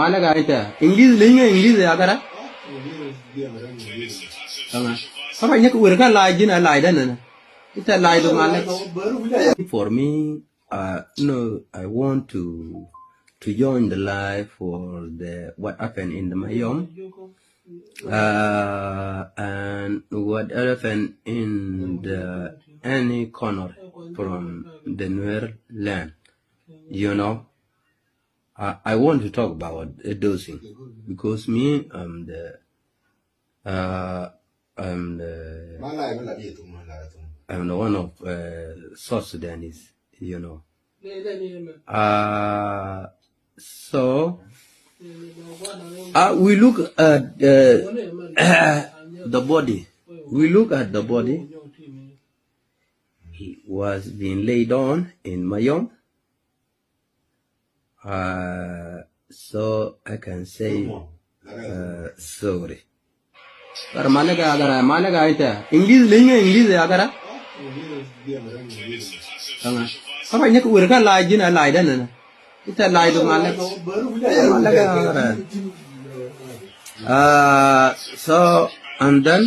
Malaga ita English linga English ya kara Apa nya ku werka lai jina lai dan na ita lai do ngale for me no I want to join the live for the what happened in the Mayom and what happened in the any corner from the Nuer land, you know. I want to talk about those things because me I'm the one of South Sudanese, you know. So we look at the body. We look at the body. He was being laid on in Mayom. So I can say sorry. But Malaga ita English linga English ya kara Apa nya ku werka lai jina lai dan na ita lai do ngale Malaga so and then